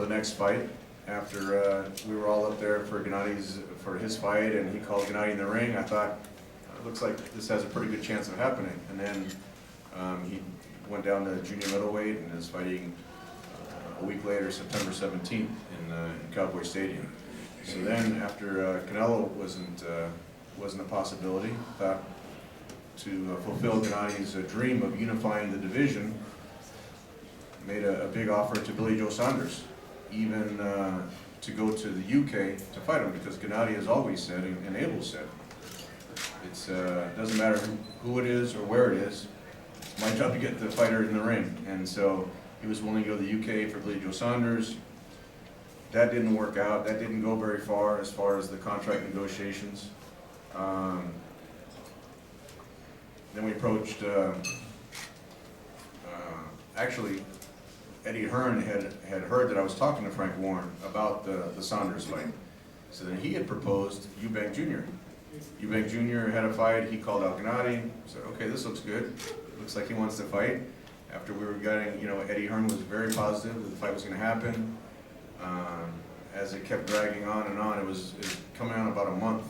the next fight. After we were all up there for his fight, and he called Gennady in the ring, I thought, it looks like this has a pretty good chance of happening. And then he went down to junior middleweight and is fighting a week later, September 17th, in Cowboy Stadium. So then, after Canelo wasn't a possibility, thought to fulfill Gennady's dream of unifying the division, made a big offer to Billy Joe Saunders, even to go to the UK to fight him, because Gennady has always said, and Abel said, it doesn't matter who it is or where it is, it's my job to get the fighter in the ring. And so he was willing to go to the UK for Billy Joe Saunders. That didn't work out. That didn't go very far as the contract negotiations. Then we approached, actually, Eddie Hearn had heard that I was talking to Frank Warren about the Saunders fight. So then he had proposed Eubank Jr. Eubank Jr. had a fight. He called out Gennady, said, okay, this looks good. Looks like he wants to fight. After we were getting, Eddie Hearn was very positive that the fight was going to happen. As it kept dragging on and on, it was coming on about a month.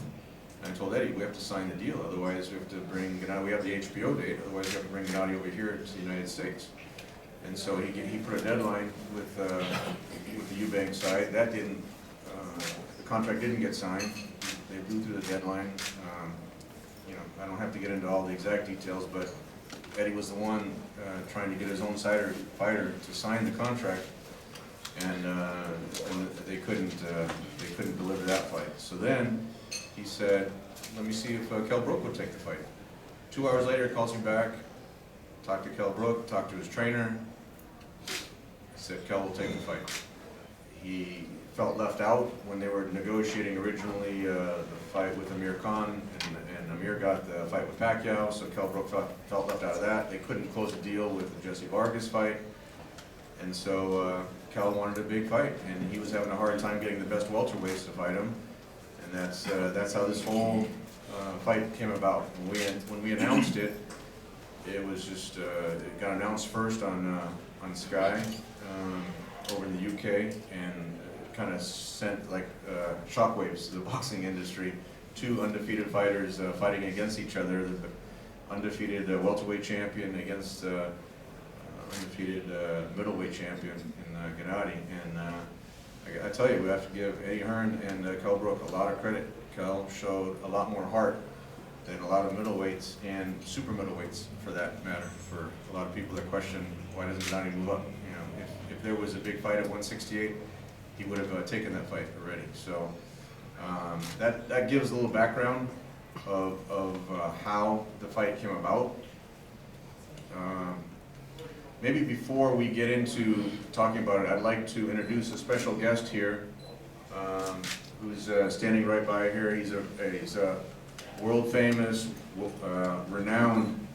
And I told Eddie, we have to sign the deal, otherwise we have to bring Gennady, we have the HBO date, otherwise we have to bring Gennady over here to the United States. And so he put a deadline with the Eubank side. That didn't, the contract didn't get signed. They blew through the deadline. I don't have to get into all the exact details, but Eddie was the one trying to get his own fighter to sign the contract, and they couldn't deliver that fight. So then he said, let me see if Kell Brook would take the fight. 2 hours later, he calls me back, talked to Kell Brook, talked to his trainer. He said Kell will take the fight. He felt left out when they were negotiating originally the fight with Amir Khan, and Amir got the fight with Pacquiao, so Kell Brook felt left out of that. They couldn't close a deal with the Jesse Vargas fight, and so Kell wanted a big fight, and he was having a hard time getting the best welterweights to fight him, and that's how this whole fight came about. When we announced it, it was just it got announced first on Sky over in the UK, and kind of sent like shockwaves to the boxing industry. 2 undefeated fighters fighting against each other. The undefeated welterweight champion against undefeated middleweight champion in Gennady. And I tell you, we have to give Eddie Hearn and Kell Brook a lot of credit. Kell showed a lot more heart than a lot of middleweights and super middleweights, for that matter. For a lot of people that question why doesn't Gennady move up? If there was a big fight at 168, he would have taken that fight already. So that gives a little background of how the fight came about. Maybe before we get into talking about it, I'd like to introduce a special guest here, who's standing right by here. He's a world-famous, renowned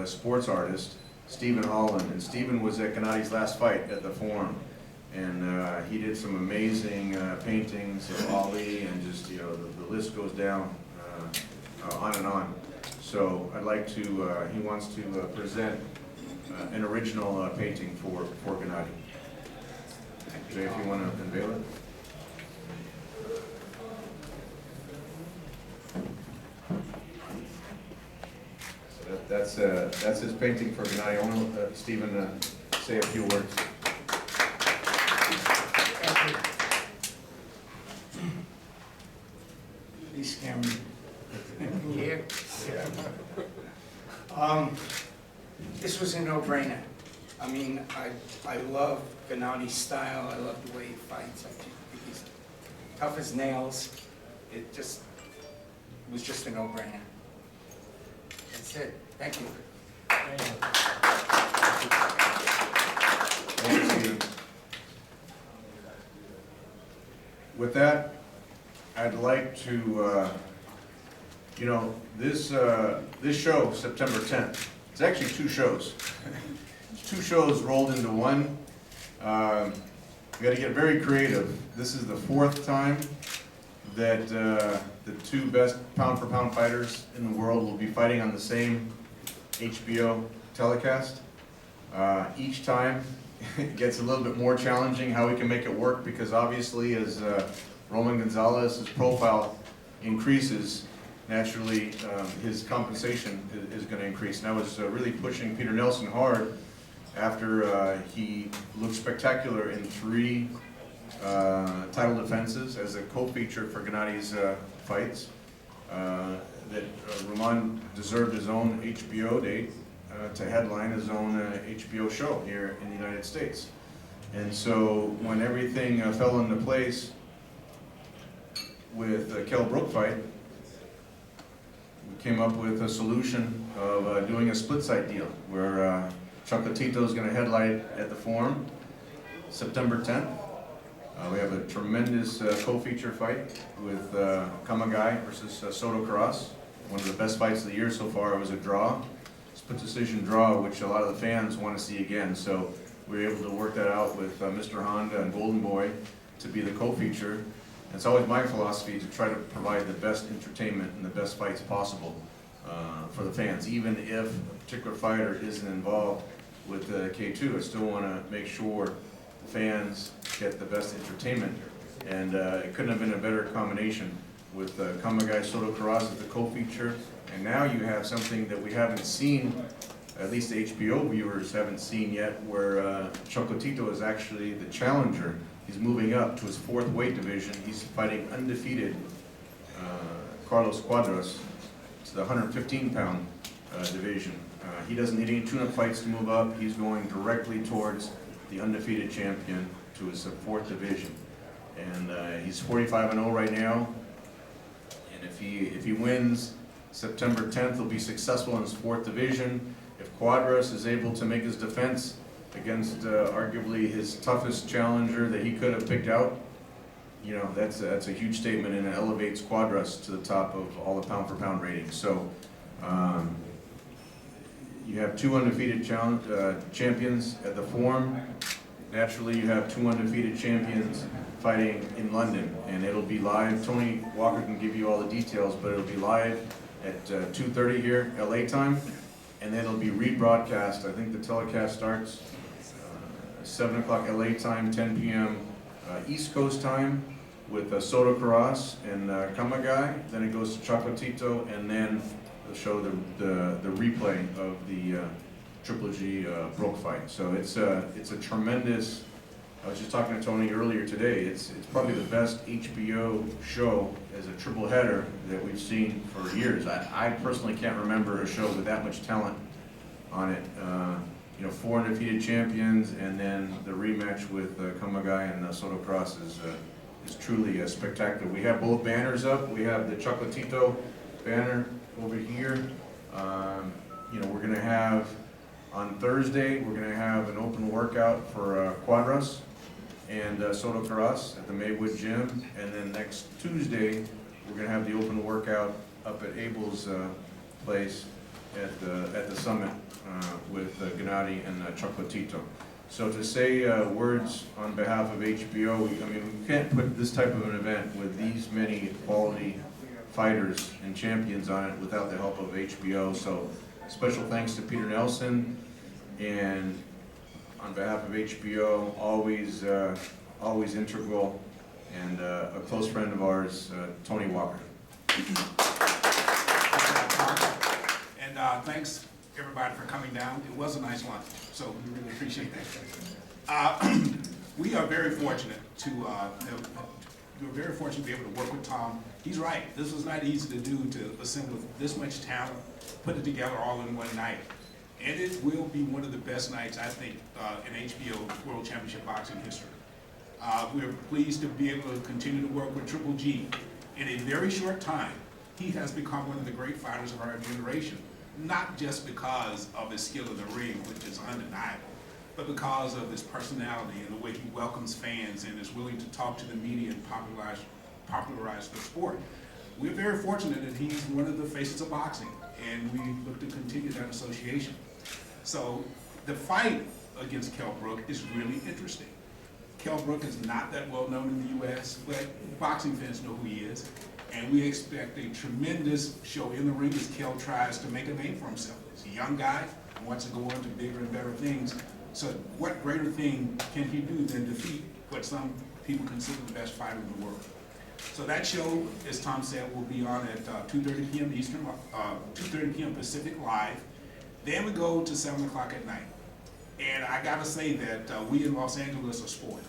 sports artist, Stephen Holland. And Stephen was at Gennady's last fight at the Forum. And he did some amazing paintings of Ali, and just, the list goes down on and on. So I'd like to, he wants to present an original painting for Gennady. Jay, if you want to unveil it. So that's his painting for Gennady. I want to, Stephen, say a few words. Please scare me. Here. This was a no-brainer. I mean, I love Gennady's style. I love the way he fights. I think he's tough as nails. It was just a no-brainer. That's it. Thank you. Thank you. With that, I'd like to, this show, September 10th, it's actually 2 shows. 2 shows rolled into one. We got to get very creative. This is the 4th time that the 2 best pound-for-pound fighters in the world will be fighting on the same HBO telecast. Each time it gets a little bit more challenging how we can make it work, because obviously as Roman Gonzalez's profile increases, naturally his compensation is going to increase. And I was really pushing Peter Nelson hard after he looked spectacular in 3 title defenses as a co-feature for Gennady's fights, that Roman deserved his own HBO date to headline his own HBO show here in the United States. And so when everything fell into place with the Kell Brook fight, we came up with a solution of doing a split site deal where Chocolatito is going to headline at the Forum September 10th. We have a tremendous co-feature fight with Kamagai versus Soto Cross. One of the best fights of the year so far. It was a draw, split decision draw, which a lot of the fans want to see again. So we were able to work that out with Mr. Honda and Golden Boy to be the co-feature. It's always my philosophy to try to provide the best entertainment and the best fights possible for the fans. Even if a particular fighter isn't involved with K2, I still want to make sure the fans get the best entertainment. And it couldn't have been a better combination with Kamagai Soto Cross as the co-feature. And now you have something that we haven't seen, at least the HBO viewers haven't seen yet, where Chocolatito is actually the challenger. He's moving up to his 4th weight division. He's fighting undefeated Carlos Cuadras to the 115-pound division. He doesn't need any tune-up fights to move up. He's going directly towards the undefeated champion to his 4th division. And he's 45-0 right now. And if he wins September 10th, he'll be successful in his 4th division. If Cuadras is able to make his defense against arguably his toughest challenger that he could have picked out, you know, that's a huge statement, and it elevates Cuadras to the top of all the pound-for-pound ratings. So you have 2 undefeated champions at the Forum. Naturally, you have 2 undefeated champions fighting in London, and it'll be live. Tony Walker can give you all the details, but it'll be live at 2:30 here, LA time, and then it'll be rebroadcast. I think the telecast starts 7 o'clock LA time, 10 p.m. East Coast time with Soto Cross and Kamagai. Then it goes to Chocolatito, and then they'll show the replay of the Triple G Brook fight. So it's a tremendous. I was just talking to Tony earlier today. It's probably the best HBO show as a triple header that we've seen for years. I personally can't remember a show with that much talent on it. You know, 4 undefeated champions, and then the rematch with Kamagai and Soto Cross is truly spectacular. We have both banners up. We have the Chocolatito banner over here. You know, we're going to have on Thursday, we're going to have an open workout for Cuadras and Soto Cross at the Maywood Gym, and then next Tuesday we're going to have the open workout up at Abel's place at the Summit with Gennady and Chocolatito. So to say words on behalf of HBO, I mean, we can't put this type of an event with these many quality fighters and champions on it without the help of HBO. So special thanks to Peter Nelson, and on behalf of HBO, always integral, and a close friend of ours, Tony Walker. And thanks everybody for coming down. It was a nice lunch, so we really appreciate that. We are very fortunate to be able to work with Tom. He's right. This was not easy to do, to assemble this much talent, put it together all in one night. And it will be one of the best nights, I think, in HBO World Championship Boxing history. We're pleased to be able to continue to work with Triple G. In a very short time, he has become one of the great fighters of our generation, not just because of his skill in the ring, which is undeniable, but because of his personality and the way he welcomes fans and is willing to talk to the media and popularize the sport. We're very fortunate that he's one of the faces of boxing, and we look to continue that association. So the fight against Kell Brook is really interesting. Kell Brook is not that well known in the U.S., but boxing fans know who he is, and we expect a tremendous show in the ring as Kell tries to make a name for himself. He's a young guy who wants to go on to bigger and better things. So what greater thing can he do than defeat what some people consider the best fighter in the world? So that show, as Tom said, will be on at 2:30 p.m. Eastern, 2:30 p.m. Pacific live. Then we go to 7 o'clock at night. And I gotta say that we in Los Angeles are spoiled.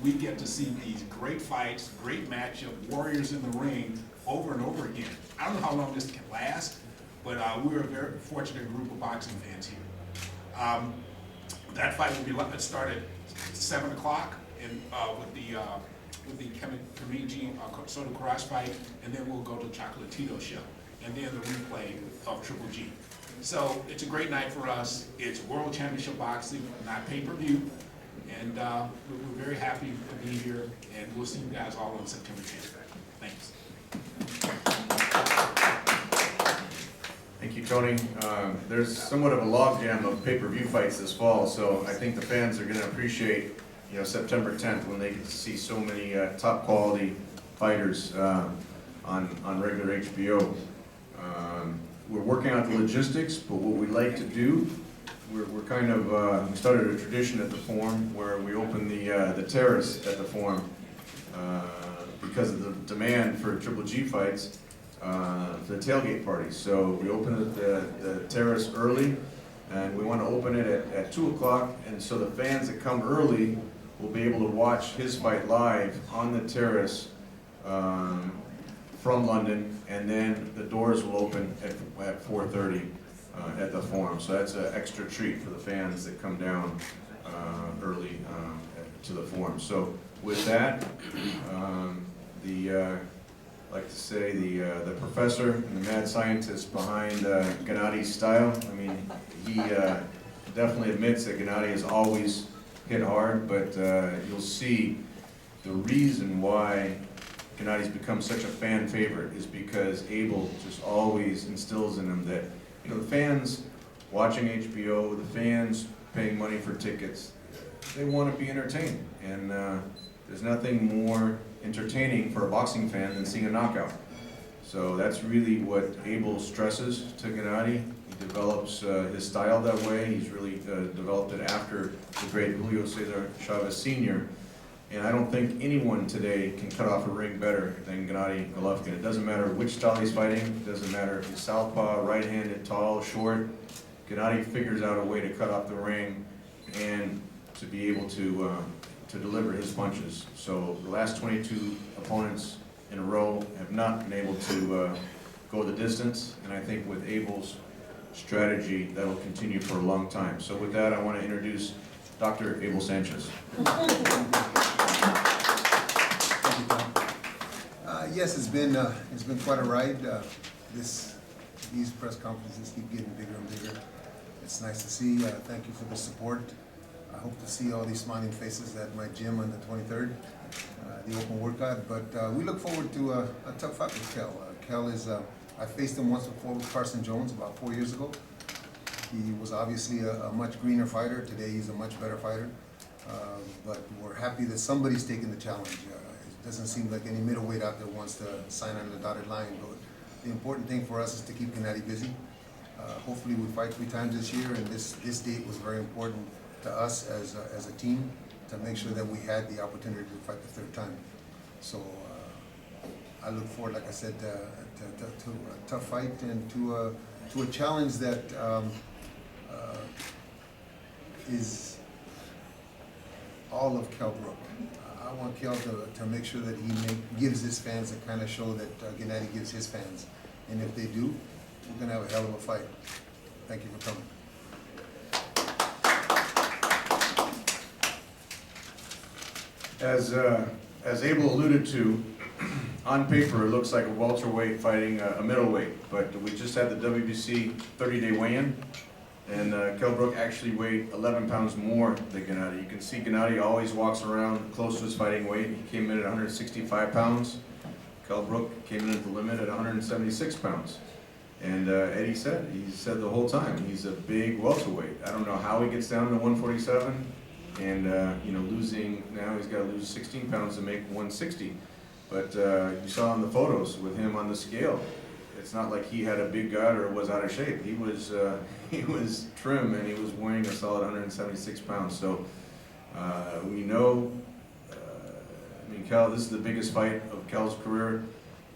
We get to see these great fights, great matchup, warriors in the ring over and over again. I don't know how long this can last, but we're a very fortunate group of boxing fans here. That fight will be start at 7 o'clock and with the Kamichi Soto Cross fight, and then we'll go to Chocolatito show, and then the replay of Triple G. So it's a great night for us. It's World Championship Boxing, not pay-per-view, and we're very happy to be here, and we'll see you guys all on September 10th. Thanks. Thank you, Tony. There's somewhat of a logjam of pay-per-view fights this fall, so I think the fans are going to appreciate, September 10th when they get to see so many top quality fighters on regular HBO. We're working out the logistics, but what we like to do, we're kind of we started a tradition at the Forum where we open the terrace at the Forum because of the demand for Triple G fights. The tailgate parties. So we open the terrace early, and we want to open it at 2 o'clock, and so the fans that come early will be able to watch his fight live on the terrace from London, and then the doors will open at 4:30 at the Forum. So that's an extra treat for the fans that come down early to the Forum. So with that, I like to say the professor and the mad scientist behind Gennady's style. I mean, he definitely admits that Gennady has always hit hard, but you'll see the reason why Gennady's become such a fan favorite is because Abel just always instills in him that, the fans watching HBO, the fans paying money for tickets, they want to be entertained, and there's nothing more entertaining for a boxing fan than seeing a knockout. So that's really what Abel stresses to Gennady. He develops his style that way. He's really developed it after the great Julio Cesar Chavez Sr. And I don't think anyone today can cut off a ring better than Gennady Golovkin. It doesn't matter which style he's fighting. It doesn't matter if he's southpaw, right-handed, tall, short. Gennady figures out a way to cut off the ring and to be able to deliver his punches. So the last 22 opponents in a row have not been able to go the distance, and I think with Abel's strategy, that'll continue for a long time. So with that, I want to introduce Dr. Abel Sanchez. Yes, it's been quite a ride. These press conferences keep getting bigger and bigger. It's nice to see. Thank you for the support. I hope to see all these smiling faces at my gym on the 23rd, the open workout. But we look forward to a tough fight with Kell. Kell is, I faced him once before with Carson Jones about 4 years ago. He was obviously a much greener fighter. Today he's a much better fighter. But we're happy that somebody's taking the challenge. It doesn't seem like any middleweight out there wants to sign on the dotted line. But the important thing for us is to keep Gennady busy. Hopefully we fight 3 times this year, and this date was very important to us as a team to make sure that we had the opportunity to fight the 3rd time. So I look forward, like I said, to a tough fight and to a challenge that is all of Kell Brook. I want Kell to make sure that he gives his fans the kind of show that Gennady gives his fans. And if they do, we're going to have a hell of a fight. Thank you for coming. As Abel alluded to, on paper it looks like a welterweight fighting a middleweight, but we just had the WBC 30-day weigh-in, and Kell Brook actually weighed 11 pounds more than Gennady. You can see Gennady always walks around close to his fighting weight. He came in at 165 pounds. Kell Brook came in at the limit at 176 pounds. And Eddie said, the whole time, he's a big welterweight. I don't know how he gets down to 147. And, losing, now he's got to lose 16 pounds to make 160. But you saw in the photos with him on the scale, it's not like he had a big gut or was out of shape. He was he was trim and he was weighing a solid 176 pounds. So we know. I mean, Kell, this is the biggest fight of Kell's career.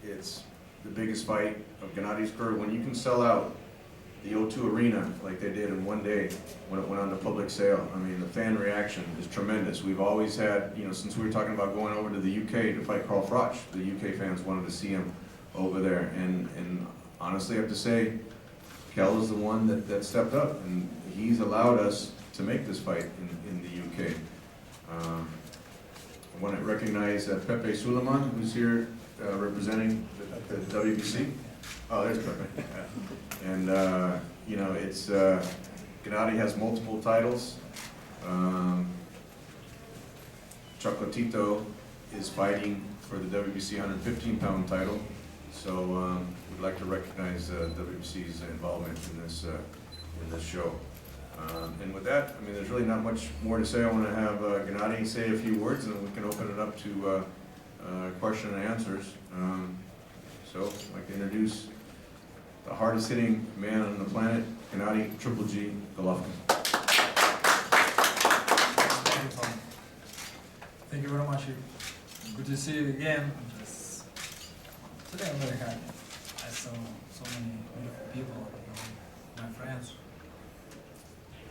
It's the biggest fight of Gennady's career. When you can sell out the O2 Arena like they did in one day when it went on to public sale, I mean, the fan reaction is tremendous. We've always had, you know, since we were talking about going over to the UK to fight Carl Froch, the UK fans wanted to see him over there. And honestly, I have to say, Kell is the one that stepped up, and he's allowed us to make this fight in the UK. I want to recognize Pepe Suleiman, who's here representing the WBC. Oh, there's Pepe. And, you know, it's, Gennady has multiple titles. Chocolatito is fighting for the WBC 115-pound title. So we'd like to recognize WBC's involvement in this show. And with that, I mean, there's really not much more to say. I want to have Gennady say a few words, and then we can open it up to question and answers. So I'd like to introduce the hardest hitting man on the planet, Gennady Triple G Golovkin. Thank you very much. Good to see you again. Today I'm very happy. I saw so many beautiful people, you know, my friends.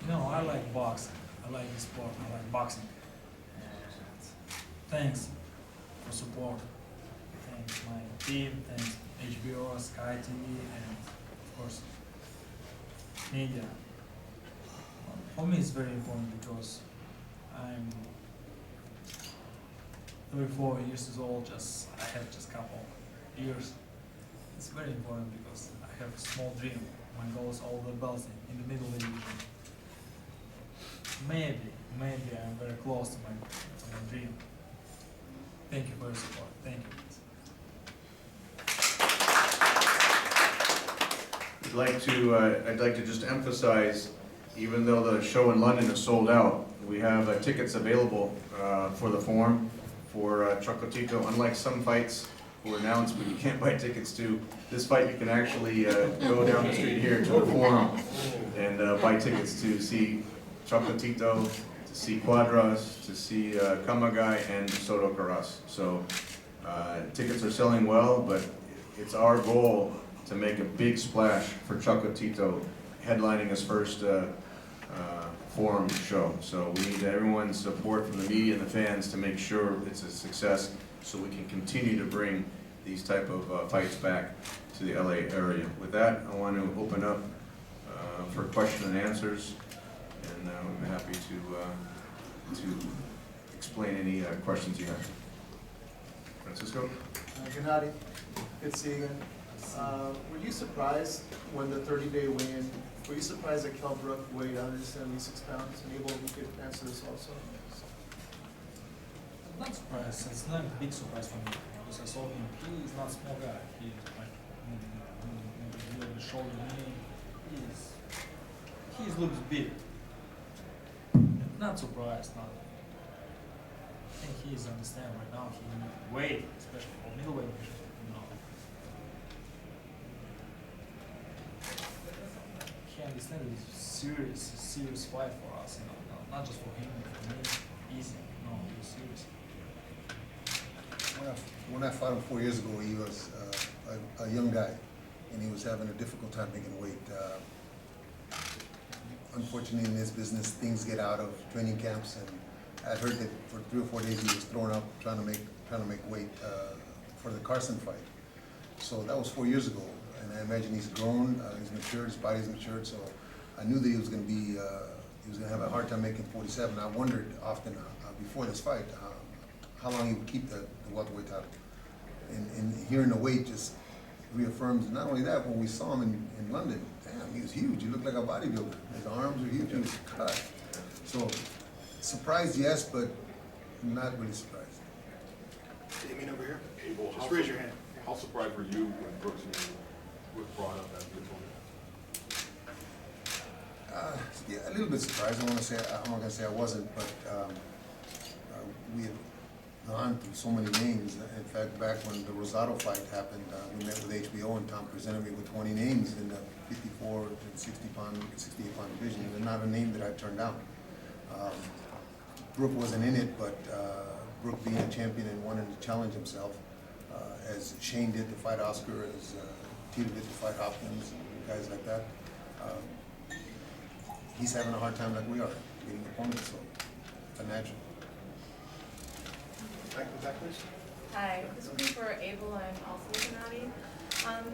You know, I like boxing. I like the sport. I like boxing. And thanks for support. Thanks my team. Thanks HBO, Sky TV, and of course media. For me, it's very important because I'm 34 years old. I have just a couple years. It's very important because I have a small dream. My goal is all the belts in the middle division. Maybe I'm very close to my dream. Thank you for your support. Thank you. I'd like to just emphasize, even though the show in London is sold out, we have tickets available for the Forum for Chocolatito. Unlike some fights were announced but you can't buy tickets to, this fight you can actually go down the street here to the Forum and buy tickets to see Chocolatito, to see Cuadras, to see Kamagai, and Soto Caras. So tickets are selling well, but it's our goal to make a big splash for Chocolatito headlining his first Forum show. So we need everyone's support from the media and the fans to make sure it's a success so we can continue to bring these type of fights back to the LA area. With that, I want to open up for question and answers, and I'm happy to explain any questions you have. Francisco? Gennady, good seeing you. Were you surprised when the 30-day weigh-in, were you surprised that Kell Brook weighed 176 pounds? And Abel, you could answer this also. I'm not surprised. It's not a big surprise for me because I saw him. He is not a small guy. He like the shoulder. He looks big. Not surprised. Not. I think he is understand right now. He weight, especially for middleweight division. You know. He understands it's a serious fight for us. You know, not just for him, but for me. Easy. No, it's serious. When I fought him 4 years ago, he was a young guy, and he was having a difficult time making weight. Unfortunately, in this business, things get out of training camps, and I heard that for 3 or 4 days he was thrown up trying to make weight for the Carson fight. So that was 4 years ago, and I imagine he's grown, he's matured, his body's matured. So I knew that he was going to have a hard time making 47. I wondered often before this fight how long he would keep the welterweight title. And hearing the weight just reaffirms, not only that, when we saw him in London, damn, he was huge. He looked like a bodybuilder. His arms were huge. He was cut. So surprised, yes, but not really surprised. You mean over here? Abel, Just raise your hand. How surprised were you when Brooks was brought up as your opponent? Yeah, a little bit surprised. I'm not gonna say I wasn't, but we had gone through so many names. In fact, back when the Rosado fight happened, we met with HBO and Tom presented me with 20 names in the 54 and 68 pound division, and not a name that I turned down. Brook wasn't in it, but Brook being a champion and wanting to challenge himself, as Shane did to fight Oscar, as Tito did to fight Hopkins, and guys like that. He's having a hard time like we are, getting opponents, so it's a natural. Back to that, please. Hi, this would be for Abel and also Gennady.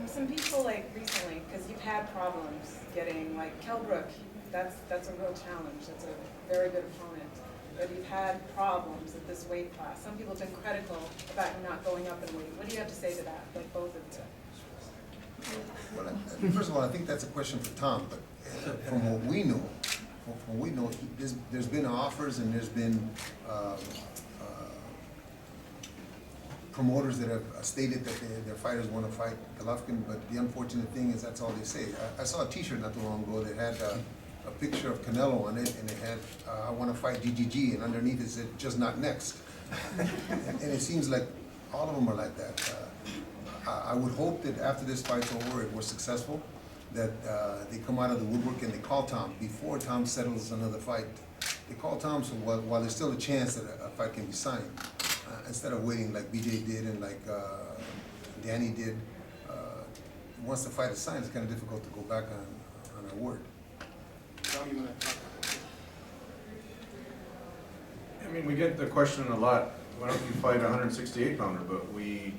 Some people like recently, because you've had problems getting like Kell Brook, that's a real challenge. That's a very good opponent. But you've had problems at this weight class. Some people have been critical about you not going up in weight. What do you have to say to that, like both of you? Well, first of all, I think that's a question for Tom, but from what we know, there's been offers and there's been promoters that have stated that their fighters want to fight Golovkin, but the unfortunate thing is that's all they say. I saw a T-shirt not too long ago that had a picture of Canelo on it, and it had, I want to fight GGG, and underneath it said, just not next. And it seems like all of them are like that. I would hope that after this fight's over, if we're successful, that they come out of the woodwork and they call Tom before Tom settles another fight. They call Tom so while there's still a chance that a fight can be signed, instead of waiting like BJ did and like Danny did. Once the fight is signed, it's kind of difficult to go back on our word. Tom, you want to talk about that? I mean, we get the question a lot, why don't you fight a 168 pounder? But we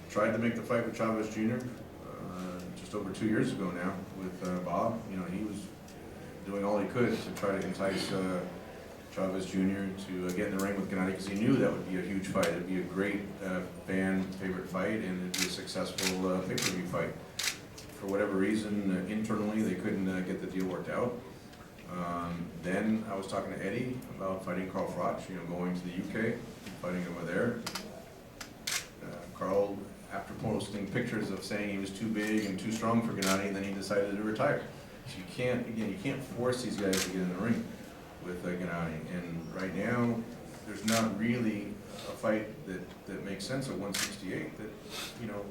tried to make the fight with Chavez Jr. Just over 2 years ago now with Bob. You know, he was doing all he could to try to entice Chavez Jr. to get in the ring with Gennady, because he knew that would be a huge fight. It'd be a great fan favorite fight, and it'd be a successful pay-per-view fight. For whatever reason, internally, they couldn't get the deal worked out. Then I was talking to Eddie about fighting Carl Froch, you know, going to the UK, fighting over there. Carl, after posting pictures of saying he was too big and too strong for Gennady, then he decided to retire. So you can't force these guys to get in the ring with Gennady. And right now, there's not really a fight that makes sense at 168. That, you know,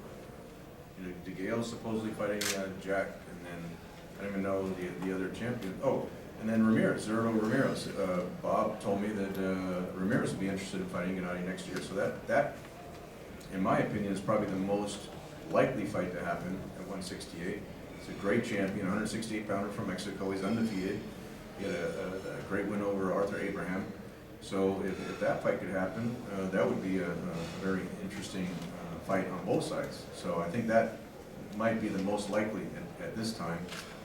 DeGale's supposedly fighting Jack, and then I don't even know the other champion. Oh, and then Ramirez, Zerto Ramirez. Bob told me that Ramirez would be interested in fighting Gennady next year. So that, in my opinion, is probably the most likely fight to happen at 168. He's a great champion, 168 pounder from Mexico. He's undefeated. He had a great win over Arthur Abraham. So if that fight could happen, that would be a very interesting fight on both sides. So I think that might be the most likely at this time.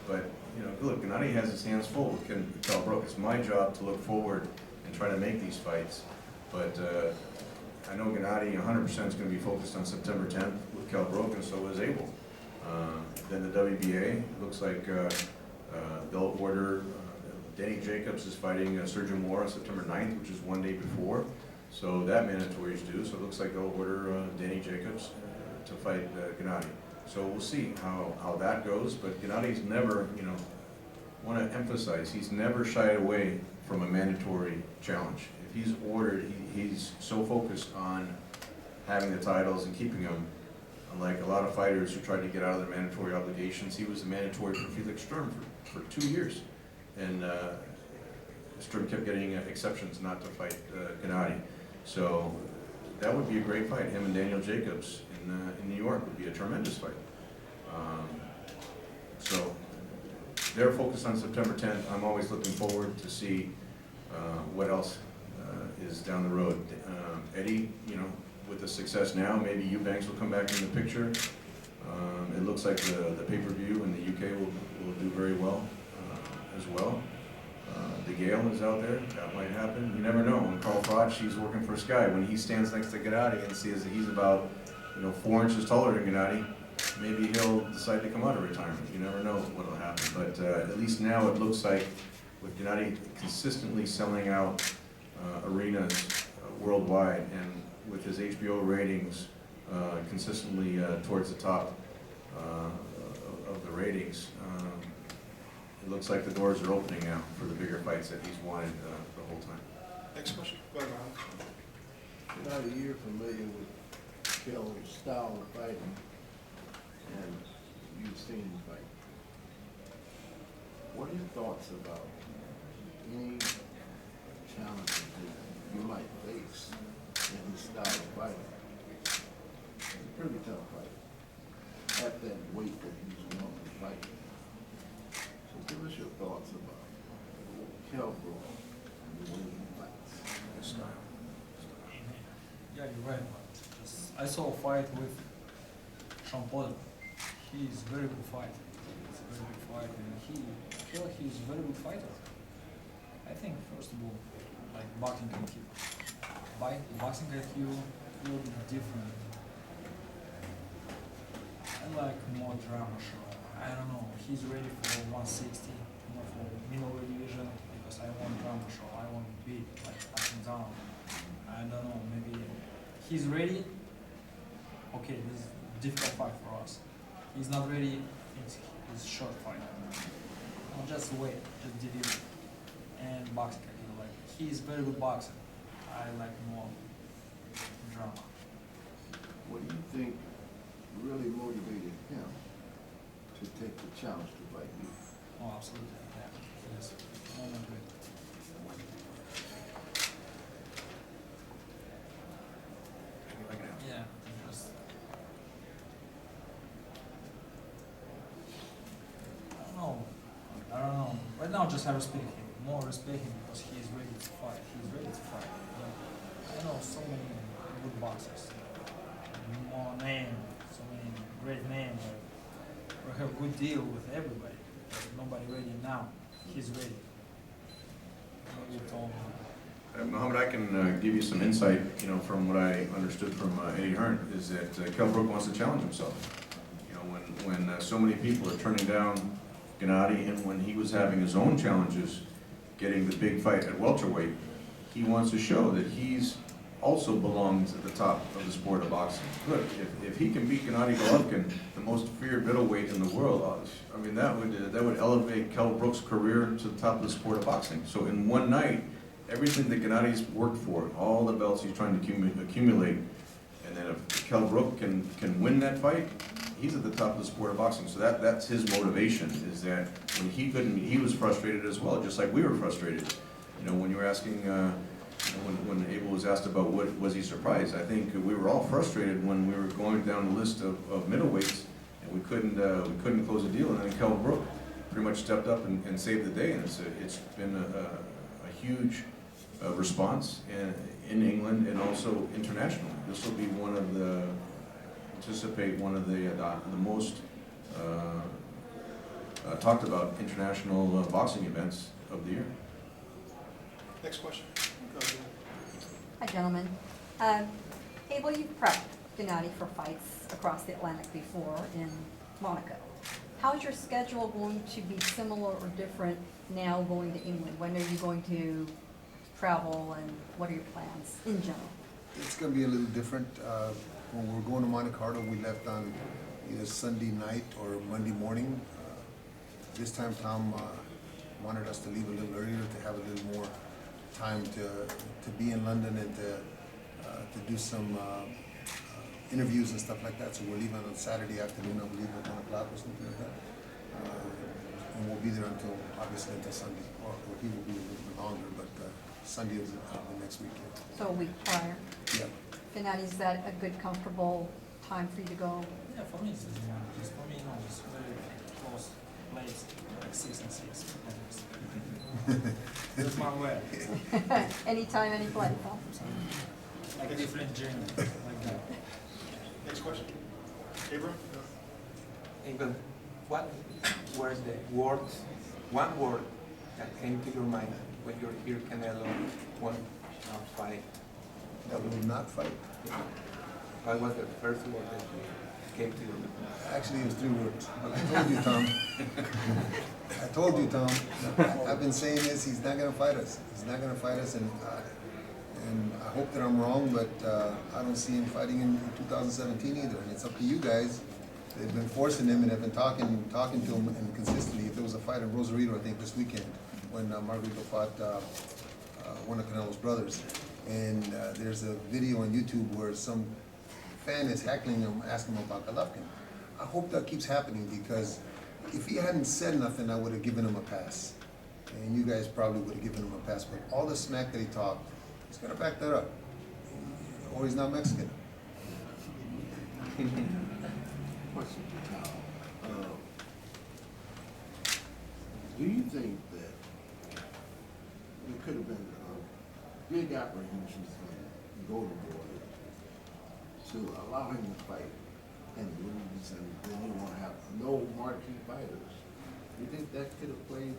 But, you know, look, Gennady has his hands full with Kell Brook. It's my job to look forward and try to make these fights. But I know Gennady 100% is going to be focused on September 10th with Kell Brook, and so is Abel. Then the WBA, looks like they'll order, Danny Jacobs is fighting Sergio Mora on September 9th, which is one day before. So that mandatory is due, so it looks like they'll order Danny Jacobs to fight Gennady. So we'll see how that goes, but Gennady's never, you know, want to emphasize, he's never shied away from a mandatory challenge. If he's ordered, he's so focused on having the titles and keeping them. Unlike a lot of fighters who tried to get out of their mandatory obligations, he was a mandatory for Felix Sturm for 2 years. And Sturm kept getting exceptions not to fight Gennady. So that would be a great fight. Him and Daniel Jacobs in New York would be a tremendous fight. So they're focused on September 10th. I'm always looking forward to see what else is down the road. Eddie, you know, with the success now, maybe Eubanks will come back in the picture. It looks like the pay-per-view in the UK will do very well as well. DeGale is out there. That might happen. You never know. When Carl Froch, he's working for Sky. When he stands next to Gennady and sees that he's about, you know, 4 inches taller than Gennady, maybe he'll decide to come out of retirement. You never know what will happen. But at least now it looks like with Gennady consistently selling out arenas worldwide, and with his HBO ratings consistently towards the top of the ratings, it looks like the doors are opening now for the bigger fights that he's wanted the whole time. Next question. Go ahead, Ron. now that you're familiar with Kell's style of fighting, and you've seen him fight, what are your thoughts about any challenges that you might face in his style of fighting? He's a pretty tough fighter at that weight that he's normally fighting. So give us your thoughts about Kell Brook and the way he fights. Yeah, you're right. I saw a fight with Sean Potter. He's a very good fighter. He's a very good fighter, and he's a very good fighter. I think first of all, like boxing IQ. Boxing IQ will be different. I like more drama show. I don't know. He's ready for 160, for middleweight division, because I want drama show. I want beat, like up and down. I don't know. Maybe he's ready. Okay, this is a difficult fight for us. He's not ready. It's a short fight. I'll just wait, just deliver. And boxing IQ, like he's very good boxer. I like more drama. What do you think really motivated him to take the challenge to fight you? Oh, absolutely. Yeah. Yes. Moment with. Yeah. Just. I don't know. Right now, just I respect him. More respect him because he's ready to fight. He's ready to fight. I know so many good boxers. More name, so many great names. We have good deal with everybody. Nobody ready now. He's ready. Maybe told me. Mohammed, I can give you some insight, from what I understood from Eddie Hearn, is that Kell Brook wants to challenge himself. When so many people are turning down Gennady, and when he was having his own challenges, getting the big fight at welterweight, he wants to show that he's also belongs at the top of the sport of boxing. Look, if he can beat Gennady Golovkin, the most feared middleweight in the world, I mean, that would elevate Kell Brook's career to the top of the sport of boxing. So in one night, everything that Gennady's worked for, all the belts he's trying to accumulate, and then if Kell Brook can win that fight, he's at the top of the sport of boxing. So that's his motivation, is that when he couldn't, he was frustrated as well, just like we were frustrated. When you were asking, when Abel was asked about what was he surprised, I think we were all frustrated when we were going down the list of middleweights, and we couldn't close a deal, and then Kell Brook pretty much stepped up and saved the day, and it's been a huge response in England and also internationally. This will be anticipate one of the most talked about international boxing events of the year. Next question. Hi, gentlemen. Abel, you've prepped Gennady for fights across the Atlantic before in Monaco. How's your schedule going to be similar or different now going to England? When are you going to travel, and what are your plans in general? It's going to be a little different. When we were going to Monte Carlo, we left on either Sunday night or Monday morning. This time, Tom wanted us to leave a little earlier to have a little more time to be in London and to do some interviews and stuff like that. So we're leaving on Saturday afternoon, I believe, at 1 o'clock or something like that. And we'll be there obviously until Sunday, or he will be a little bit longer, but Sunday is the next weekend. So a week prior. Yeah. Gennady, is that a good, comfortable time for you to go? Yeah, for me, it's just for me, it's very close place, like 6 and 6. That's my way. Anytime, any place, huh? Like a different journey, like that. Next question. Gabriel? Abel, what was the one word that came to your mind when you hear Canelo won fight? That will not fight. What was the first word that came to you? Actually, it was 3 words. I told you, Tom. I've been saying this. He's not going to fight us. He's not going to fight us, and I hope that I'm wrong, but I don't see him fighting in 2017 either. And it's up to you guys. They've been forcing him and have been talking to him, and consistently. If there was a fight in Rosarito, I think this weekend, when Margarito fought one of Canelo's brothers, And there's a video on YouTube where some fan is heckling him, asking him about Golovkin. I hope that keeps happening, because if he hadn't said nothing, I would have given him a pass. And you guys probably would have given him a pass, but all the smack that he talked, he's gotta back that up. Or he's not Mexican. Question for Kyle. Do you think that there could have been big apprehensions from Golden Boy to allow him to fight and lose, and then you want to have no marquee fighters? Do you think that could have played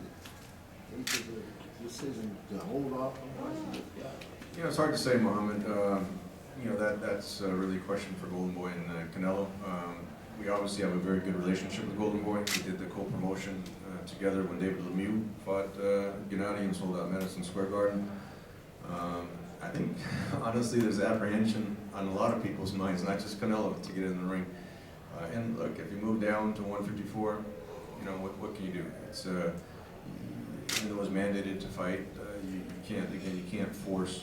into the decision to hold off on watching this guy? You know, it's hard to say, Mohammed. You know, that's really a question for Golden Boy and Canelo. We obviously have a very good relationship with Golden Boy. We did the co-promotion together when David Lemieux fought Gennady and sold out Madison Square Garden. I think, honestly, there's apprehension on a lot of people's minds, not just Canelo, to get in the ring. And look, if you move down to 154, you know, what can you do? It's even though it was mandated to fight, you can't force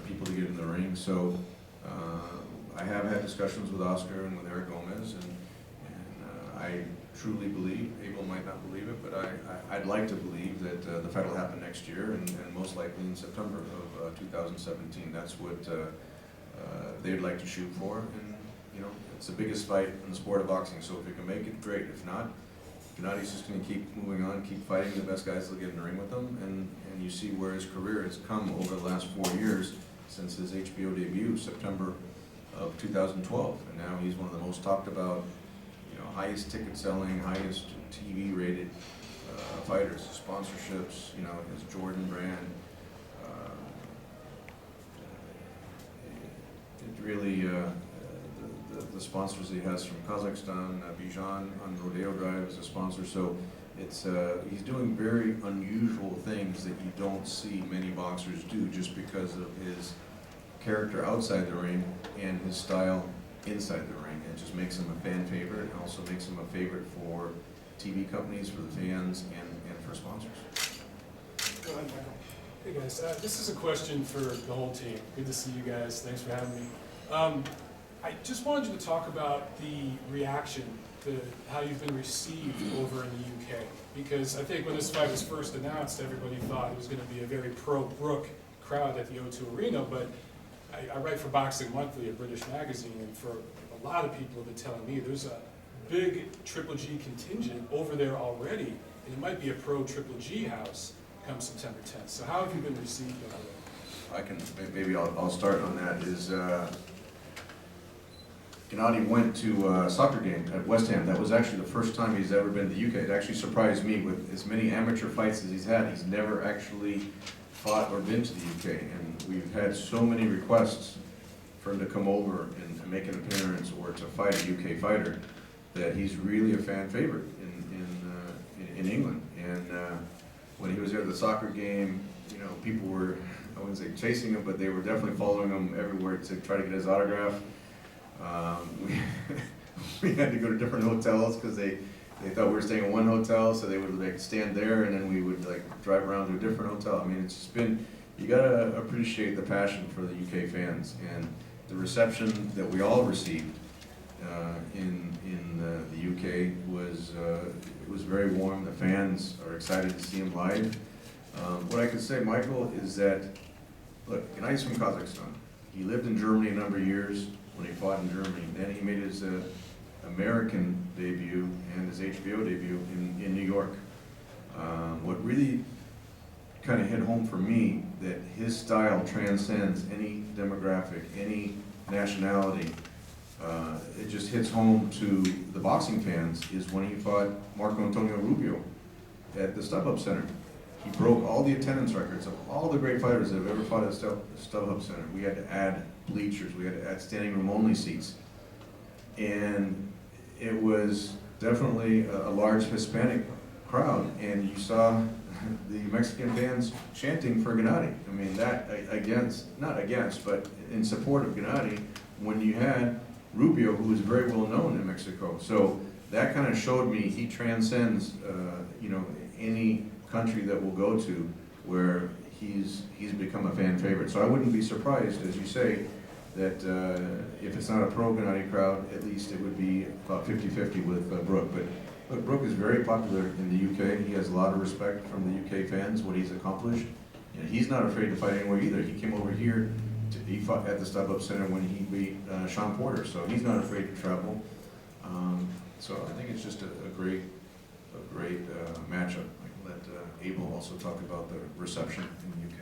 people to get in the ring. So I have had discussions with Oscar and with Eric Gomez, and I truly believe, Abel might not believe it, but I'd like to believe that the fight will happen next year, and most likely in September of 2017. That's what they'd like to shoot for, and you know, it's the biggest fight in the sport of boxing, so if you can make it, great. If not, Gennady's just going to keep moving on, keep fighting the best guys that'll get in the ring with him, and you see where his career has come over the last 4 years since his HBO debut, September of 2012, and now he's one of the most talked about, you know, highest ticket selling, highest TV rated fighters, sponsorships, you know, his Jordan brand. It really, the sponsors he has from Kazakhstan, Bijan on Rodeo Drive is a sponsor, so it's he's doing very unusual things that you don't see many boxers do, just because of his character outside the ring and his style inside the ring. It just makes him a fan favorite, and also makes him a favorite for TV companies, for the fans, and for sponsors. Go ahead, Michael. Hey guys, this is a question for the whole team. Good to see you guys. Thanks for having me. I just wanted you to talk about the reaction to how you've been received over in the UK. Because I think when this fight was first announced, everybody thought it was going to be a very pro-Brook crowd at the O2 Arena, but I write for Boxing Monthly, a British magazine, and for a lot of people have been telling me there's a big Triple G contingent over there already, and it might be a pro-Triple G house come September 10th. So how have you been received over there? I can, maybe I'll start on that, is Gennady went to a soccer game at West Ham. That was actually the first time he's ever been to the UK. It actually surprised me. With as many amateur fights as he's had, he's never actually fought or been to the UK. And we've had so many requests for him to come over and make an appearance or to fight a UK fighter that he's really a fan favorite in England. And when he was there at the soccer game, you know, people were, I wouldn't say chasing him, but they were definitely following him everywhere to try to get his autograph. We had to go to different hotels because they thought we were staying in one hotel, so they would like stand there, and then we would like drive around to a different hotel. I mean, it's just been, you gotta appreciate the passion for the UK fans and the reception that we all received in the UK was it was very warm. The fans are excited to see him live. What I could say, Michael, is that look, Gennady's from Kazakhstan. He lived in Germany a number of years when he fought in Germany. Then he made his American debut and his HBO debut in New York. What really kind of hit home for me, that his style transcends any demographic, any nationality. It just hits home to the boxing fans, is when he fought Marco Antonio Rubio at the StubHub Center. He broke all the attendance records of all the great fighters that have ever fought at StubHub Center. We had to add bleachers, we had to add standing room only seats. And it was definitely a large Hispanic crowd, and you saw the Mexican fans chanting for Gennady. I mean, that not against, but in support of Gennady, when you had Rubio, who was very well known in Mexico. So that kind of showed me he transcends, you know, any country that we'll go to, where he's become a fan favorite. So I wouldn't be surprised, as you say, that if it's not a pro Gennady crowd, at least it would be about 50-50 with Brook. But look, Brook is very popular in the UK. He has a lot of respect from the UK fans, what he's accomplished. And he's not afraid to fight anywhere either. He came over here, he fought at the StubHub Center when he beat Sean Porter, so he's not afraid to travel. So I think it's just a great matchup. I can let Abel also talk about the reception in the UK.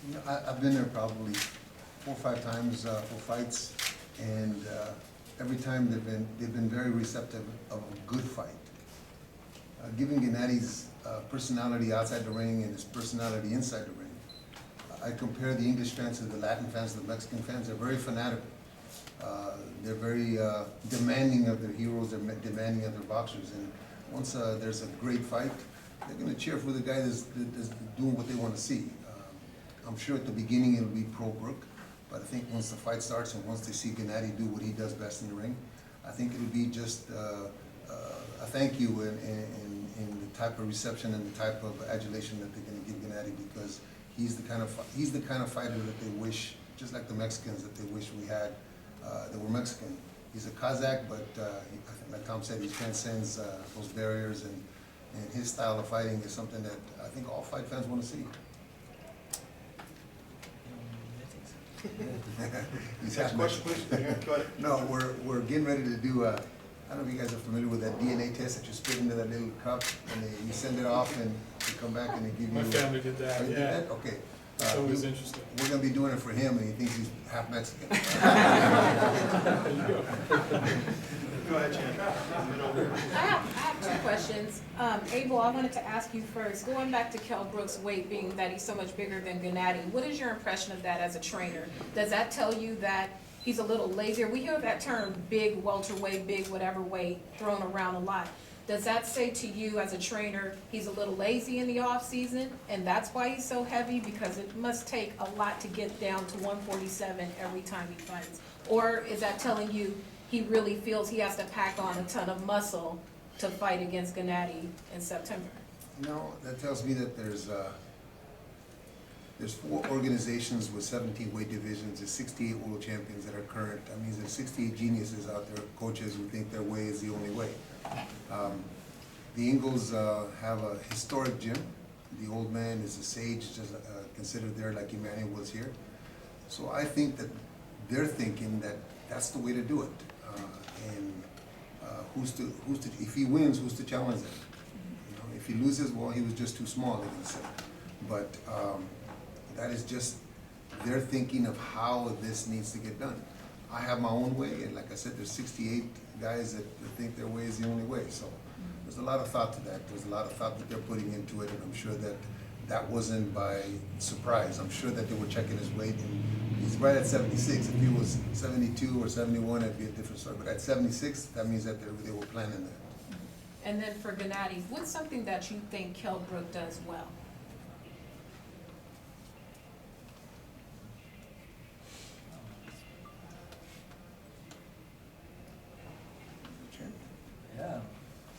You know, I've been there probably 4 or 5 times for fights, and every time they've been very receptive of a good fight. Given Gennady's personality outside the ring and his personality inside the ring, I compare the English fans to the Latin fans, the Mexican fans. They're very fanatical. They're very demanding of their heroes. They're demanding of their boxers. And once there's a great fight, they're going to cheer for the guy that's doing what they want to see. I'm sure at the beginning it'll be pro Brook, but I think once the fight starts and once they see Gennady do what he does best in the ring, I think it'll be just a thank you in the type of reception and the type of adulation that they're going to give Gennady, because he's the kind of fighter that they wish, just like the Mexicans, that they wish we had that were Mexican. He's a Kazakh, but like Tom said, he transcends those barriers, and his style of fighting is something that I think all fight fans want to see. Next question, please. Yeah, go ahead. No, we're getting ready to do I don't know if you guys are familiar with that DNA test that you spit into that little cup and you send it off and you come back and they give you. My family did that, Oh, you did yeah. that? Okay. It's always interesting. We're gonna be doing it for him, and he thinks he's half Mexican. There you go. Go ahead, Jan. I have 2 questions. Abel, I wanted to ask you first, going back to Kell Brook's weight being that he's so much bigger than Gennady, what is your impression of that as a trainer? Does that tell you that he's a little lazier? We hear that term, big welterweight, big whatever weight, thrown around a lot. Does that say to you as a trainer, he's a little lazy in the off season, and that's why he's so heavy? Because it must take a lot to get down to 147 every time he fights. Or is that telling you he really feels he has to pack on a ton of muscle to fight against Gennady in September? No, that tells me that there's 4 organizations with 17 weight divisions. There's 68 world champions that are current. That means there's 68 geniuses out there, coaches who think their way is the only way. The Ingles have a historic gym. The old man is a sage, just considered there like Emmanuel was here. So I think that they're thinking that that's the way to do it. If he wins, who's to challenge him? You know, if he loses, well, he was just too small, they're gonna say. But that is just their thinking of how this needs to get done. I have my own way, and like I said, there's 68 guys that think their way is the only way. So there's a lot of thought to that. There's a lot of thought that they're putting into it, and I'm sure that that wasn't by surprise. I'm sure that they were checking his weight, and he's right at 76. If he was 72 or 71, it'd be a different story. But at 76, that means that they were planning that. And then for Gennady, what's something that you think Kell Brook does well? Yeah,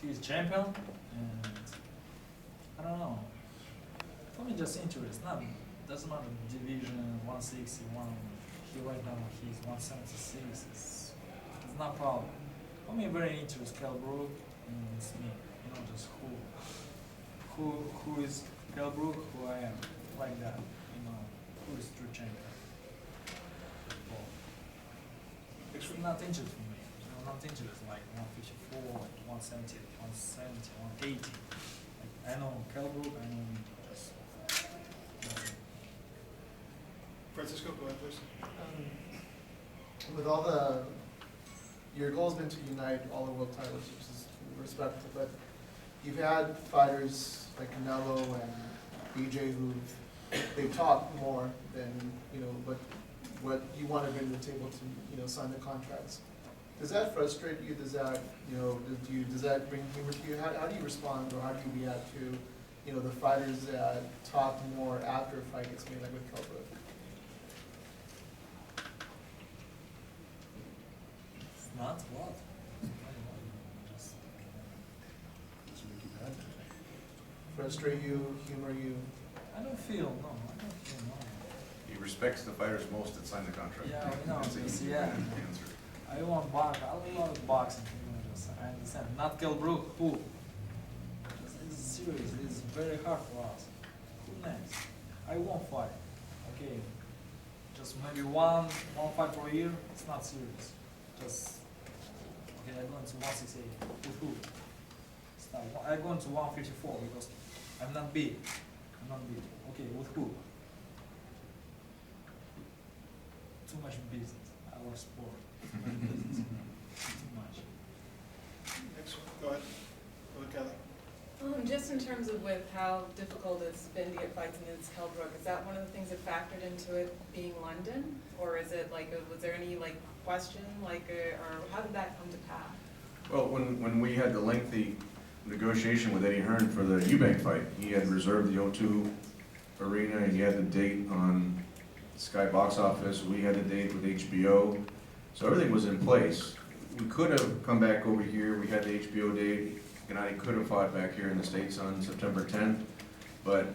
he's champion, and I don't know. For me, just interest. Doesn't matter division 161. He right now he's 176. It's not problem. For me, very interesting. Kell Brook and it's me. You know, just who is Kell Brook, who I am, like that. You know, who is true champion. Well, it's not interesting for me. You know, not interested like 154, 170, 180. Like, I know Kell Brook, I know me. Just, Francisco, go ahead, please. With all your goal's been to unite all the world titles, which is respectful, but you've had fighters like Canelo and BJ they talk more than, but what you want to bring to the table to, sign the contracts. Does that frustrate you? Does that, does that bring humor to you? How do you respond, or how do you react to, the fighters that talk more after a fight gets made, like with Kell Brook? it's not what? Frustrate you, humor you? I don't feel, no. He respects the fighters most that sign the contract. Yeah, I know, That's an just, easy yeah. answer. I want box, I love boxing, I understand. Not Kell Brook, who? It's serious, it's very hard for us. Who next? I won't fight, okay? Just maybe one fight per year, it's not serious. Just, okay, I'm going to 168, with who? Stop. I'm going to 154 because I'm not big. Okay, with who? Too much business, our sport. Too much business. Too much. Next one, go ahead. Go ahead, Kelly. Just in terms of with how difficult it's been to get fights against Kell Brook, is that one of the things that factored into it being London? Or is it like, was there any like question, like, or how did that come to pass? Well, when we had the lengthy negotiation with Eddie Hearn for the Eubank fight, he had reserved the O2 arena, he had the date on Sky Box Office, we had the date with HBO, so everything was in place. We could have come back over here, we had the HBO date, Gennady could have fought back here in the States on September 10th, but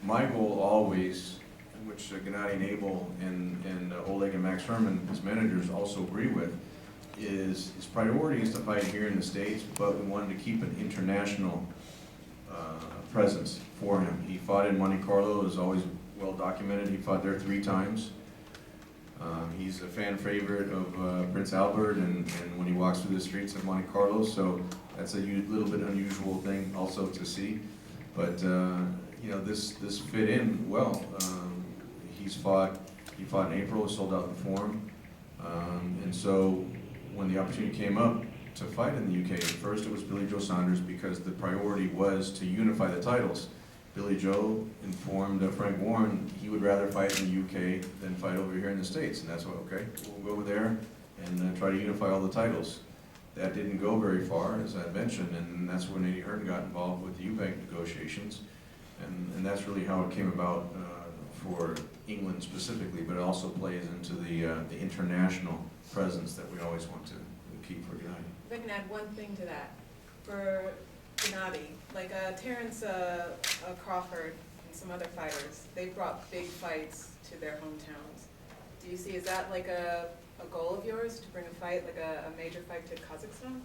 my goal always, which Gennady and Abel and Oleg and Max Herman, his managers, also agree with, is his priority is to fight here in the States, but we wanted to keep an international presence for him. He fought in Monte Carlo, is always well documented. He fought there 3 times. He's a fan favorite of Prince Albert, and when he walks through the streets of Monte Carlo, so that's a little bit unusual thing also to see. But you know, this fit in well. He fought in April, sold out the Forum, and so when the opportunity came up to fight in the UK, at first it was Billy Joe Saunders because the priority was to unify the titles. Billy Joe informed Frank Warren he would rather fight in the UK than fight over here in the States, and that's why, okay, we'll go there and try to unify all the titles. That didn't go very far, as I mentioned, and that's when Eddie Hearn got involved with the Eubank negotiations, and that's really how it came about for England specifically, but it also plays into the international presence that we always want to keep for Gennady. If I can add one thing to that, for Gennady, like Terrence Crawford and some other fighters, they brought big fights to their hometowns. Do you see, is that like a goal of yours, to bring a fight, like a major fight to Kazakhstan?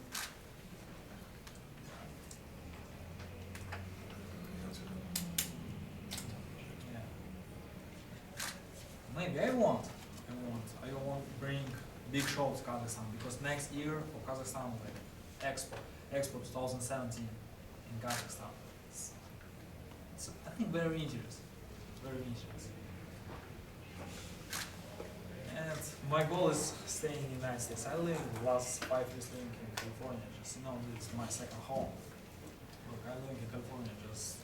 Yeah. Maybe I want to bring big shows to Kazakhstan, because next year for Kazakhstan, like Expo 2017 in Kazakhstan. It's I think very interesting. Very interesting. And my goal is staying in the United States. I live the last 5 years living in California. Just, you know, this is my second home. Look, I live in California just